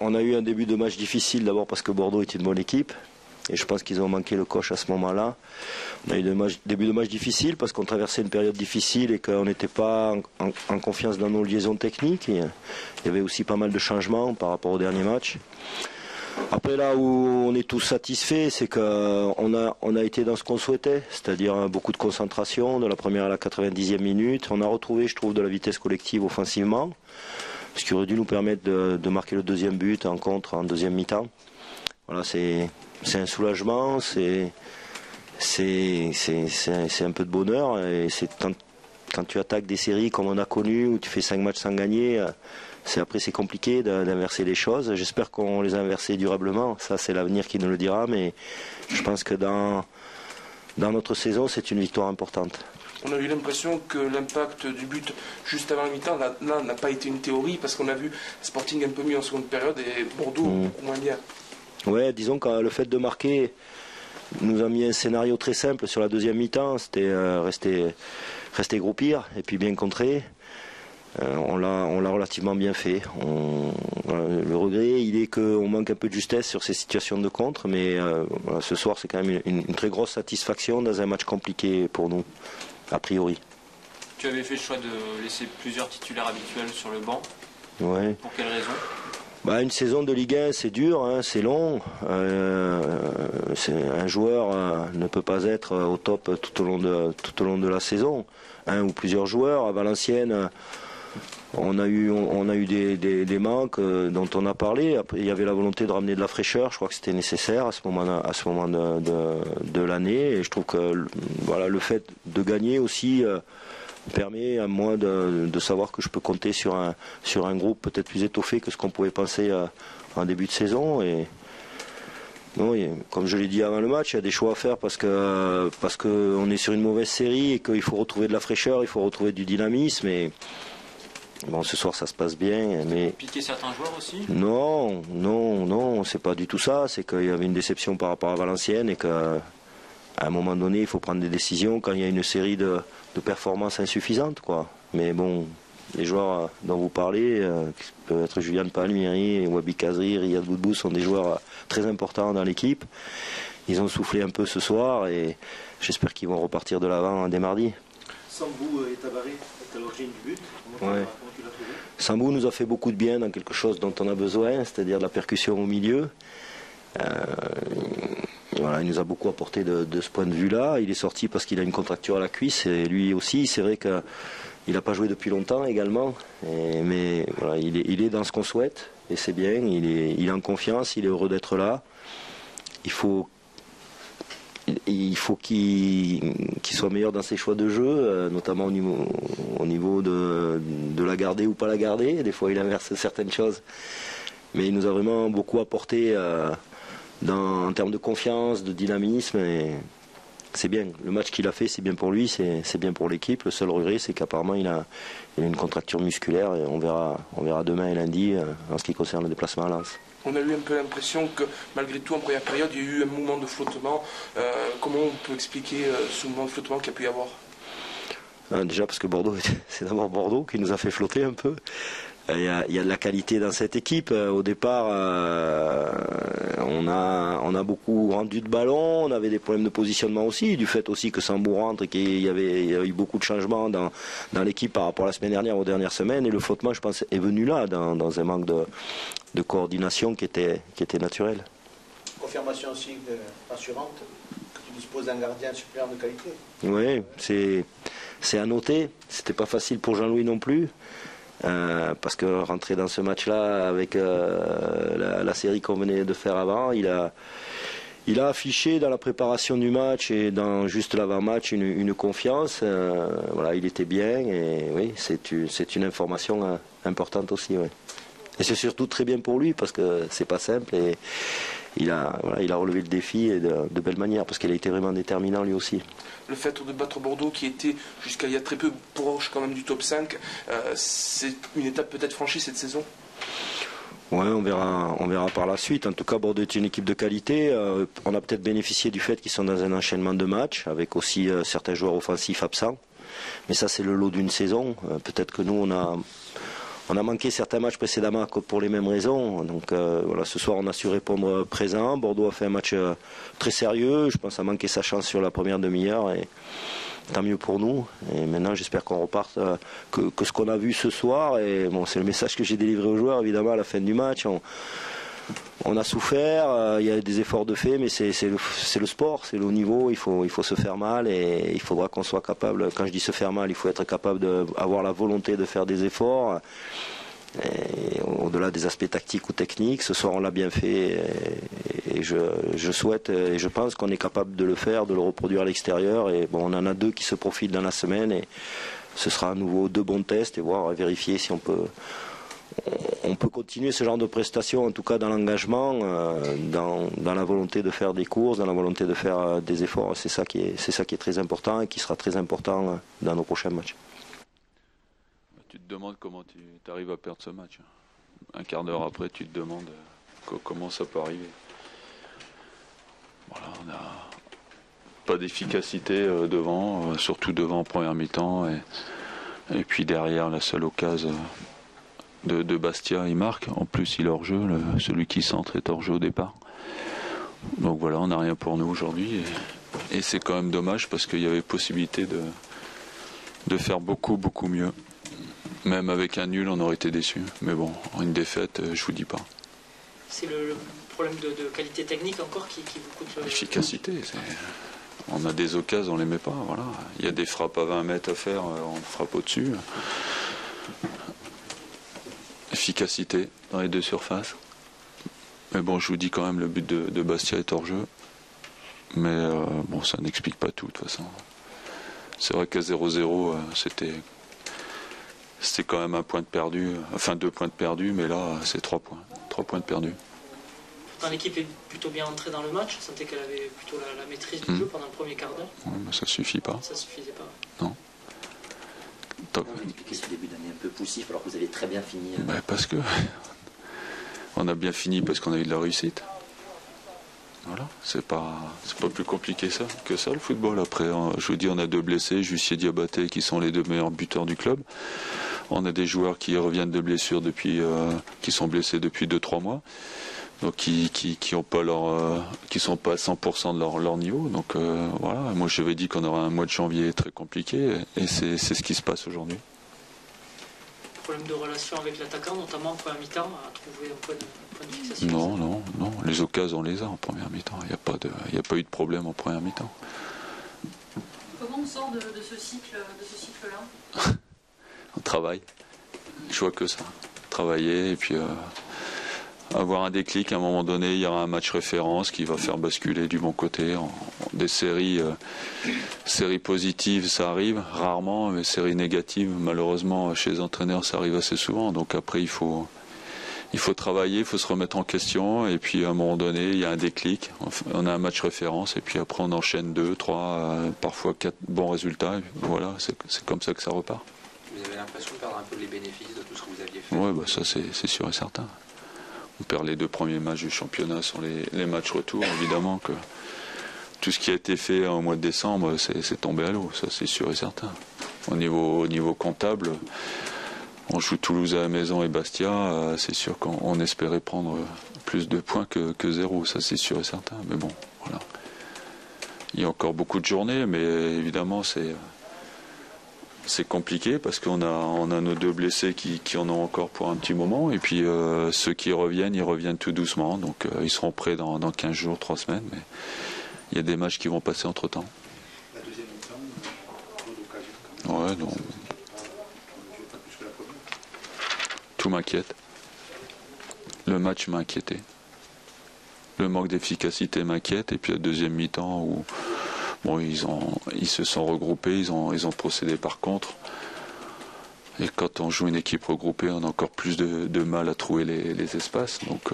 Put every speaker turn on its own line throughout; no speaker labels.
On a eu un début de match difficile d'abord parce que Bordeaux est une bonne équipe. Et je pense qu'ils ont manqué le coche à ce moment-là. On a eu un début de match difficile parce qu'on traversait une période difficile et qu'on n'était pas en confiance dans nos liaisons techniques. Et il y avait aussi pas mal de changements par rapport au dernier match. Après, là où on est tous satisfaits, c'est qu'on a été dans ce qu'on souhaitait, c'est-à-dire beaucoup de concentration de la première à la 90e minute. On a retrouvé, je trouve, de la vitesse collective offensivement, ce qui aurait dû nous permettre de marquer le deuxième but en contre en deuxième mi-temps. Voilà, c'est un soulagement, c'est un peu de bonheur. Et quand tu attaques des séries comme on a connu, où tu fais 5 matchs sans gagner, après c'est compliqué d'inverser les choses. J'espère qu'on les a inversés durablement. Ça, c'est l'avenir qui nous le dira. Mais je pense que dans notre saison, c'est une victoire importante.
On a eu l'impression que l'impact du but juste avant la mi-temps, là, n'a pas été une théorie, parce qu'on a vu Sporting un peu mieux en seconde période et Bordeaux beaucoup moins bien.
Ouais, disons que le fait de marquer nous a mis un scénario très simple sur la deuxième mi-temps. C'était rester groupir et puis bien contrer. On l'a relativement bien fait. Le regret, il est qu'on manque un peu de justesse sur ces situations de contre, mais ce soir, c'est quand même une très grosse satisfaction dans un match compliqué pour nous, a priori.
Tu avais fait le choix de laisser plusieurs titulaires habituels sur le banc.
Ouais.
Pour quelle raison ?
Une saison de Ligue 1, c'est dur, hein, c'est long. Un joueur ne peut pas être au top tout au long de la saison. Un ou plusieurs joueurs. À Valenciennes, on a eu des manques dont on a parlé. Après, il y avait la volonté de ramener de la fraîcheur. Je crois que c'était nécessaire à ce moment de l'année. Et je trouve que le fait de gagner aussi permet à moi de savoir que je peux compter sur un groupe peut-être plus étoffé que ce qu'on pouvait penser en début de saison. Et non, comme je l'ai dit avant le match, il y a des choix à faire parce qu'on est sur une mauvaise série et qu'il faut retrouver de la fraîcheur, il faut retrouver du dynamisme. Et bon, ce soir ça se passe bien. Mais
piquer certains joueurs aussi ?
Non, c'est pas du tout ça. C'est qu'il y avait une déception par rapport à Valenciennes et qu'à un moment donné, il faut prendre des décisions quand il y a une série de performances insuffisantes, quoi. Mais bon, les joueurs dont vous parlez, qui peuvent être Julian Palmieri, Wabi Kazri, Riyad Boudbou, sont des joueurs très importants dans l'équipe. Ils ont soufflé un peu ce soir et j'espère qu'ils vont repartir de l'avant dès mardi.
Sambou et Tabaré est à l'origine du but.
Comment tu l'as trouvé ? Sambou nous a fait beaucoup de bien dans quelque chose dont on a besoin, c'est-à-dire de la percussion au milieu. Il nous a beaucoup apporté de ce point de vue-là. Il est sorti parce qu'il a une contracture à la cuisse et lui aussi, c'est vrai qu'il n'a pas joué depuis longtemps également. Mais voilà, il est dans ce qu'on souhaite et c'est bien. Il est en confiance, il est heureux d'être là. Il faut qu'il soit meilleur dans ses choix de jeu, notamment au niveau de la garder ou pas la garder. Des fois, il inverse certaines choses. Mais il nous a vraiment beaucoup apporté en termes de confiance, de dynamisme. Et c'est bien. Le match qu'il a fait, c'est bien pour lui, c'est bien pour l'équipe. Le seul regret, c'est qu'apparemment, il a une contracture musculaire. Et on verra demain et lundi en ce qui concerne le déplacement à Lens.
On a eu un peu l'impression que malgré tout, en première période, il y a eu un mouvement de flottement. Comment on peut expliquer ce mouvement de flottement qu'il y a pu y avoir ?
Déjà parce que Bordeaux, c'est d'abord Bordeaux qui nous a fait flotter un peu. Il y a de la qualité dans cette équipe. Au départ, on a beaucoup rendu de ballon. On avait des problèmes de positionnement aussi, du fait aussi que Sambou rentre et qu'il y avait eu beaucoup de changements dans l'équipe par rapport à la semaine dernière, aux dernières semaines. Et le flottement, je pense, est venu là, dans un manque de coordination qui était naturel.
Confirmation aussi assurante que tu disposes d'un gardien suppléant de qualité.
Oui, c'est à noter. C'était pas facile pour Jean-Louis non plus. Parce que rentrer dans ce match-là avec la série qu'on venait de faire avant, il a affiché dans la préparation du match et dans juste l'avant-match une confiance. Il était bien et oui, c'est une information importante aussi. Oui. Et c'est surtout très bien pour lui parce que c'est pas simple et il a relevé le défi et de belle manière parce qu'il a été vraiment déterminant lui aussi.
Le fait de battre Bordeaux qui était jusqu'à il y a très peu proche quand même du top 5, c'est une étape peut-être franchie cette saison ?
Ouais, on verra par la suite. En tout cas, Bordeaux est une équipe de qualité. On a peut-être bénéficié du fait qu'ils sont dans un enchaînement de matchs avec aussi certains joueurs offensifs absents. Mais ça, c'est le lot d'une saison. Peut-être que nous, on on a manqué certains matchs précédemment pour les mêmes raisons. Donc voilà, ce soir on a su répondre présent. Bordeaux a fait un match très sérieux. Je pense a manqué sa chance sur la première demi-heure et tant mieux pour nous. Et maintenant j'espère qu'on reparte que ce qu'on a vu ce soir. Et bon, c'est le message que j'ai délivré aux joueurs évidemment à la fin du match. On a souffert, il y a des efforts de fait, mais c'est le sport, c'est le haut niveau, il faut se faire mal et il faudra qu'on soit capable, quand je dis se faire mal, il faut être capable d'avoir la volonté de faire des efforts, au-delà des aspects tactiques ou techniques. Ce soir on l'a bien fait et je souhaite et je pense qu'on est capable de le faire, de le reproduire à l'extérieur. Et bon, on en a 2 qui se profilent dans la semaine et ce sera à nouveau 2 bons tests et vérifier si on peut continuer ce genre de prestations, en tout cas dans l'engagement, dans la volonté de faire des courses, dans la volonté de faire des efforts. C'est ça qui est très important et qui sera très important dans nos prochains matchs.
Tu te demandes comment tu arrives à perdre ce match. Un quart d'heure après, tu te demandes comment ça peut arriver. Voilà, on n'a pas d'efficacité devant, surtout devant en première mi-temps. Et puis derrière, la seule occasion de Bastia, il marque. En plus, il est hors jeu. Celui qui centre est hors jeu au départ. Donc voilà, on n'a rien pour nous aujourd'hui. Et c'est quand même dommage parce qu'il y avait possibilité de faire beaucoup, beaucoup mieux. Même avec un nul, on aurait été déçus. Mais bon, une défaite, je vous dis pas.
C'est le problème de qualité technique encore qui vous coûte
l'efficacité. On a des occasions, on les met pas. Voilà. Il y a des frappes à 20 mètres à faire, on frappe au-dessus. Efficacité dans les 2 surfaces. Mais bon, je vous dis quand même, le but de Bastia est hors jeu. Mais bon, ça n'explique pas tout de toute façon. C'est vrai qu'à 0-0, c'était quand même un point de perdu. Enfin, 2 points de perdu, mais là, c'est 3 points. 3 points de perdu.
L'équipe est plutôt bien entrée dans le match. On sentait qu'elle avait plutôt la maîtrise du jeu pendant le premier quart d'heure.
Oui, mais ça suffit pas.
Ça suffisait pas.
Non.
Comment expliquer ce début d'année un peu poussif alors que vous avez très bien fini
Parce que on a bien fini parce qu'on a eu de la réussite. Voilà, c'est pas plus compliqué que ça le football. Après, je vous dis, on a 2 blessés, Jussier, Diabaté, qui sont les 2 meilleurs buteurs du club. On a des joueurs qui reviennent de blessures qui sont blessés depuis 2-3 mois. Donc qui sont pas à 100% de leur niveau. Donc voilà, moi j'avais dit qu'on aurait un mois de janvier très compliqué et c'est ce qui se passe aujourd'hui.
Problème de relation avec l'attaquant, notamment en première mi-temps, à trouver un point de fixation.
Non, les occasions on les a en première mi-temps. Il n'y a pas eu de problème en première mi-temps.
Comment on sort de ce cycle-là
On travaille. Je vois que ça. Travailler et puis avoir un déclic. À un moment donné, il y aura un match référence qui va faire basculer du bon côté. Des séries positives, ça arrive rarement, mais séries négatives, malheureusement, chez les entraîneurs, ça arrive assez souvent. Donc après, il faut travailler, il faut se remettre en question. Et puis à un moment donné, il y a un déclic. On a un match référence et puis après, on enchaîne 2, 3, parfois 4 bons résultats. Et voilà, c'est comme ça que ça repart.
Vous avez l'impression de perdre un peu les bénéfices de tout ce que vous aviez fait?
Oui, ça c'est sûr et certain. On perd les 2 premiers matchs du championnat sur les matchs retour. Évidemment que tout ce qui a été fait au mois de décembre, c'est tombé à l'eau. Ça, c'est sûr et certain. Au niveau comptable, on joue Toulouse à la maison et Bastia. C'est sûr qu'on espérait prendre plus de points que 0. Ça, c'est sûr et certain. Mais bon, voilà. Il y a encore beaucoup de journées, mais évidemment, c'est compliqué parce qu'on a nos 2 blessés qui en ont encore pour un petit moment. Et puis ceux qui reviennent, ils reviennent tout doucement. Donc ils seront prêts dans 15 jours, 3 semaines. Mais il y a des matchs qui vont passer entre temps.
La deuxième mi-temps,
Ouais, non. Tout m'inquiète. Le match m'a inquiété. Le manque d'efficacité m'inquiète. Et puis la deuxième mi-temps où ils se sont regroupés, ils ont procédé par contre. Et quand on joue une équipe regroupée, on a encore plus de mal à trouver les espaces. Donc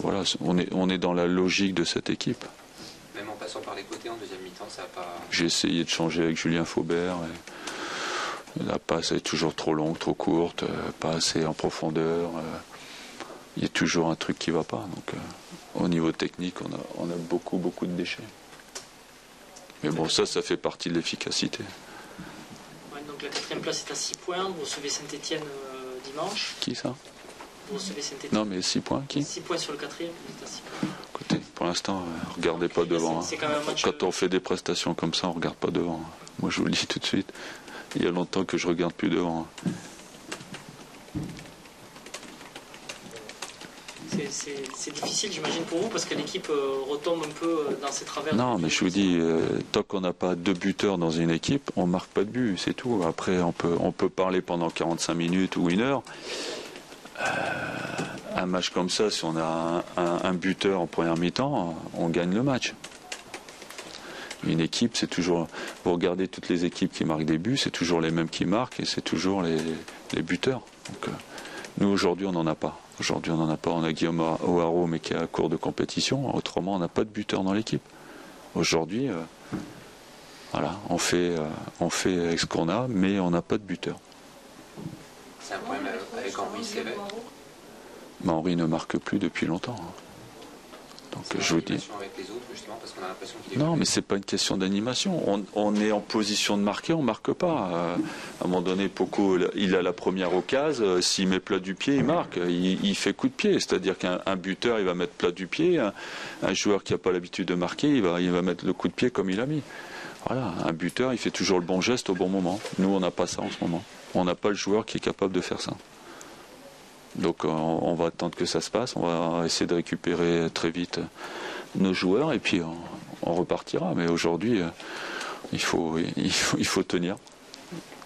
voilà, on est dans la logique de cette équipe.
Même en passant par les côtés, en deuxième mi-temps, ça n'a pas...
J'ai essayé de changer avec Julien Faubert. La passe est toujours trop longue, trop courte, pas assez en profondeur. Il y a toujours un truc qui ne va pas. Donc au niveau technique, on a beaucoup de déchets. Mais bon, ça fait partie de l'efficacité.
Ouais, donc la 4e place est à 6 points. Vous recevez Saint-Etienne dimanche.
Qui ça?
Vous recevez Saint-Étienne.
Non, mais 6 points, qui?
6 points sur le 4e, vous êtes à 6 points.
Écoutez, pour l'instant, regardez pas devant.
C'est quand même un match,
Quand on fait des prestations comme ça, on regarde pas devant. Moi, je vous le dis tout de suite. Il y a longtemps que je regarde plus devant.
C'est difficile, j'imagine, pour vous, parce que l'équipe retombe un peu dans ses travers.
Non, mais je vous dis, tant qu'on n'a pas 2 buteurs dans une équipe, on marque pas de but, c'est tout. Après, on peut parler pendant 45 minutes ou 1 heure. Un match comme ça, si on a un buteur en première mi-temps, on gagne le match. Une équipe, c'est toujours... Vous regardez toutes les équipes qui marquent des buts, c'est toujours les mêmes qui marquent et c'est toujours les buteurs. Donc, nous, aujourd'hui, on n'en a pas. Aujourd'hui, on n'en a pas. On a Guillaume O'Haraud, mais qui est à court de compétition. Autrement, on n'a pas de buteur dans l'équipe. Aujourd'hui, voilà, on fait avec ce qu'on a, mais on n'a pas de buteur.
C'est un problème avec Henri Sévet.
Mais Henri ne marque plus depuis longtemps. Donc je vous dis.
Avec les autres, justement, parce qu'on a l'impression qu'il est...
Non, mais c'est pas une question d'animation. On est en position de marquer, on marque pas. À un moment donné, Poco, il a la première occasion. S'il met plat du pied, il marque. Il fait coup de pied. C'est-à-dire qu'un buteur, il va mettre plat du pied. Un joueur qui n'a pas l'habitude de marquer, il va mettre le coup de pied comme il a mis. Voilà, un buteur, il fait toujours le bon geste au bon moment. Nous, on n'a pas ça en ce moment. On n'a pas le joueur qui est capable de faire ça. Donc on va attendre que ça se passe, on va essayer de récupérer très vite nos joueurs et puis on repartira. Mais aujourd'hui, il faut tenir,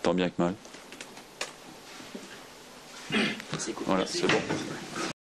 tant bien que mal. Voilà, c'est bon.